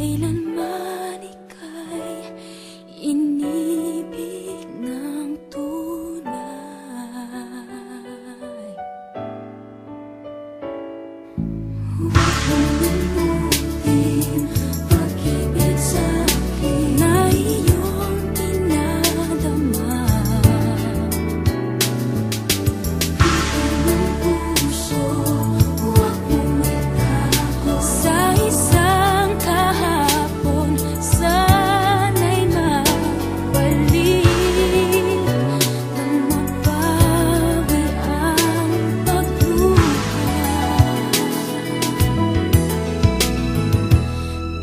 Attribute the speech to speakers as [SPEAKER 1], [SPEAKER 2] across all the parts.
[SPEAKER 1] kailanman ika'y inibig ng tunay. Huwag mong lumutin pag-ibig sa'kin na iyong dinadama. Bigyan ng puso, huwag mong itago. Sa isang kahapon, sana'y mabalik nang mabawi ang pagluha.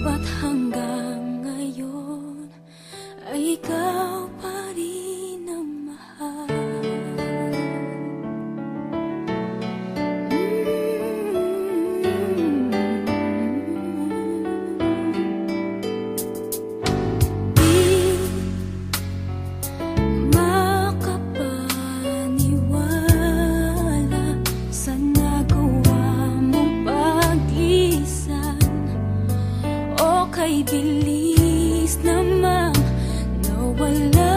[SPEAKER 1] Ba't hanggang ngayon ay ikaw pa rin ang mahal? Di makapaniwala sa nagawa mong paglisan, o kay bilis namang nawala.